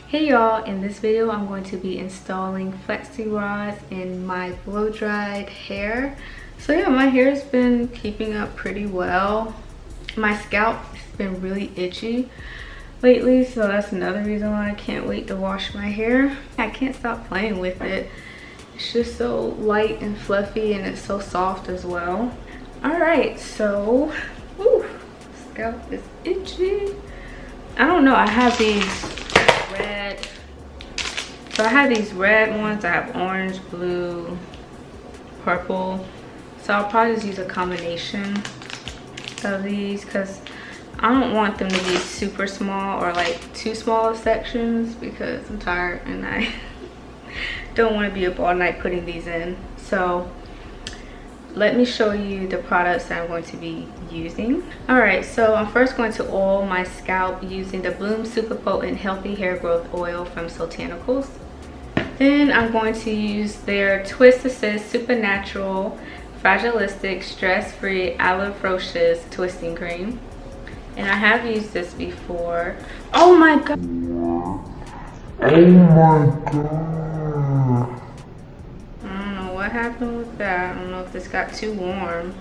Hey y'all, in this video I'm going to be installing Flexi-Rods in my blow dried hair. So yeah, my hair's been keeping up pretty well. My scalp has been really itchy lately, so that's another reason why I can't wait to wash my hair. I can't stop playing with it. It's just so light and fluffy and it's so soft as well. Alright, so scalp is itchy. I don't know, I have these red, so I have these red ones. I have orange, blue, purple, so I'll probably just use a combination of these because I don't want them to be super small or like too small of sections because I'm tired and I don't want to be up all night putting these in. So let me show you the products that I'm going to be using. Alright, so I'm first going to oil my scalp using the Bloom Super Potent Healthy Hair Growth Oil from Soultanicals. Then I'm going to use their Twist Assist Super Natural Fragilistic Stress-Free Aloe Twisting Cream. And I have used this before. Oh my god! Oh my god! What happened with that? I don't know if this got too warm.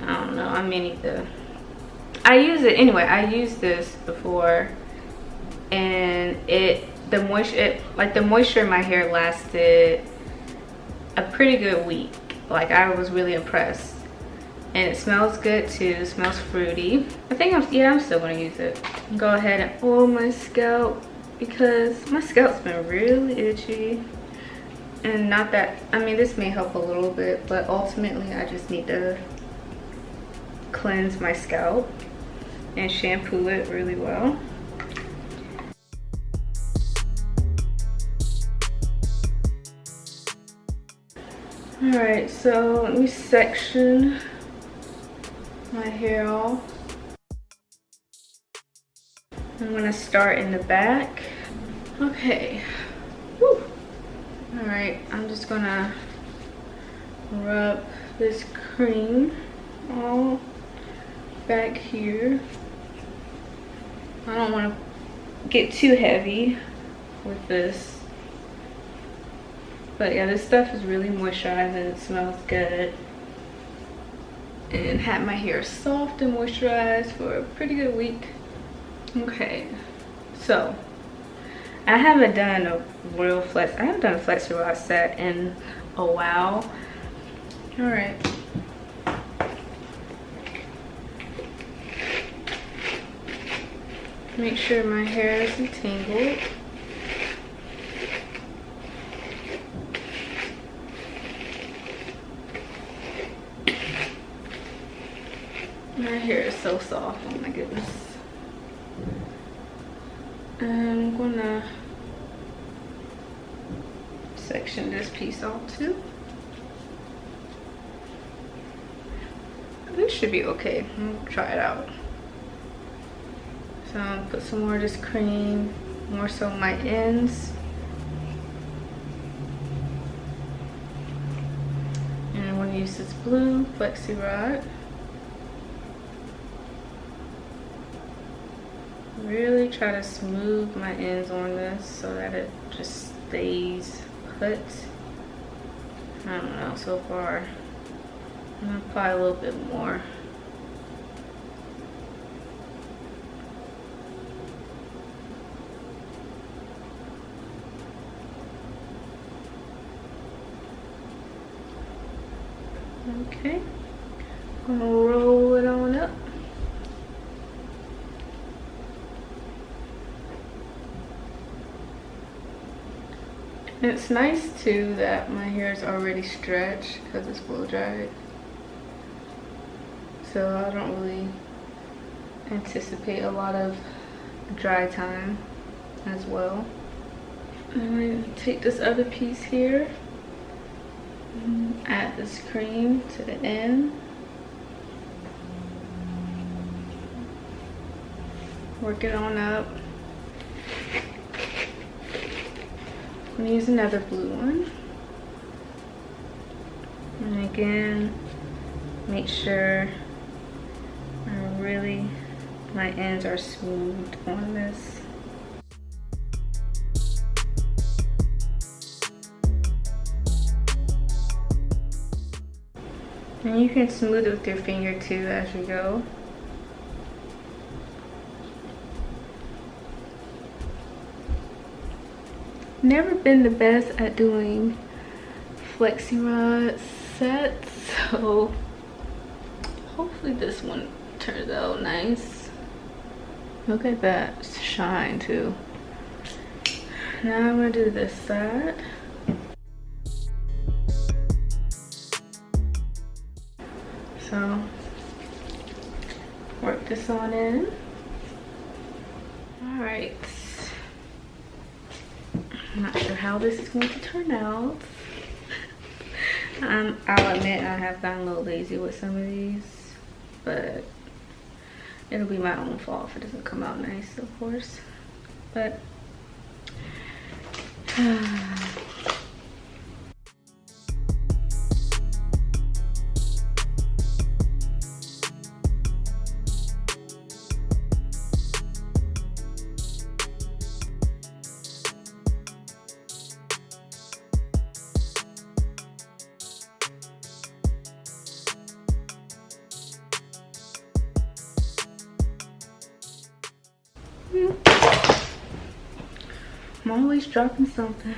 I don't know. I may need to. I use it anyway. I used this before, and the moisture in my hair lasted a pretty good week. Like, I was really impressed, and it smells good too. It smells fruity. I think I'm still gonna use it. Go ahead and oil my scalp because my scalp's been really itchy. And not that, I mean, this may help a little bit, but ultimately I just need to cleanse my scalp and shampoo it really well. Alright, so let me section my hair off. I'm gonna start in the back. Okay. Whew. Alright, I'm just gonna rub this cream all back here. I don't want to get too heavy with this. But yeah, this stuff is really moisturizing. It smells good. And had my hair soft and moisturized for a pretty good week. Okay, so I haven't done a Flexi-Rod set in a while. All right. Make sure my hair is entangled. My hair is so soft, oh my goodness. I'm gonna section this piece off too. This should be okay. I'll try it out. So I'll put some more of this cream, more so on my ends. And I'm gonna use this blue Flexi-Rod. Really try to smooth my ends on this so that it just stays put. I don't know, so far I'm gonna apply a little bit more. Okay, I'm gonna roll it on up. It's nice too that my hair is already stretched because it's blow dried, so I don't really anticipate a lot of dry time as well. I'm going to take this other piece here, add this cream to the end, work it on up. I'm gonna use another blue one. And again, make sure my ends are smooth on this. And you can smooth it with your finger too as you go. Never been the best at doing Flexi-Rod sets, so hopefully this one turns out nice. Look at that shine too. Now I'm gonna do this side. So work this on in. All right. I'm not sure how this is going to turn out. I'll admit I have gotten a little lazy with some of these, but it'll be my own fault if it doesn't come out nice, of course. But I'm always dropping something.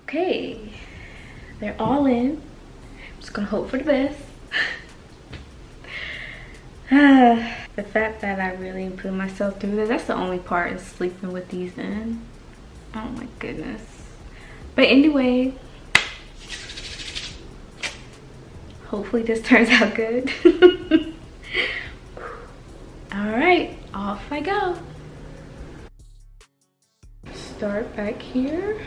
Okay, they're all in. I'm just gonna hope for the best. The fact that I really put myself through this, that's the only part, is sleeping with these in. Oh my goodness. But anyway, hopefully this turns out good. All right, off I go. Start back here.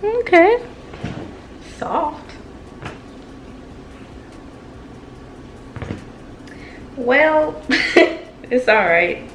Okay, soft. Well, it's all right.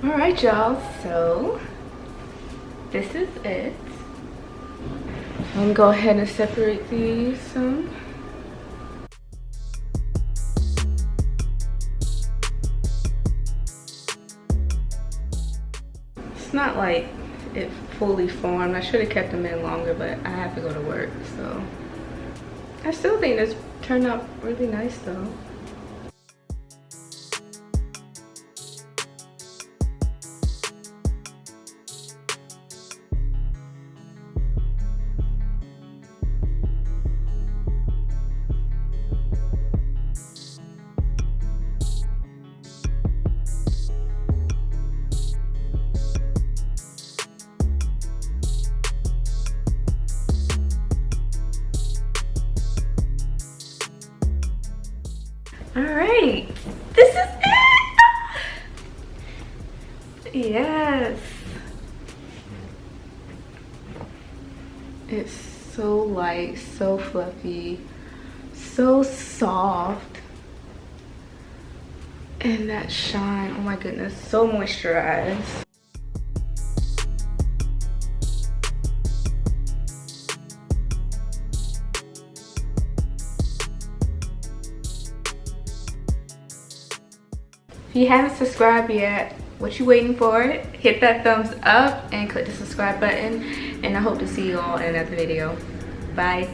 All right, y'all, so this is it. I'm gonna go ahead and separate these some. It's not like it fully formed. I should have kept them in longer, but I have to go to work, so I still think this turned out really nice though. All right, this is it. Yes, it's so light, so fluffy, so soft, and that shine, oh my goodness, so moisturized. If you haven't subscribed yet, what you waiting for? Hit that thumbs up and click the subscribe button, and I hope to see you all in another video. Bye.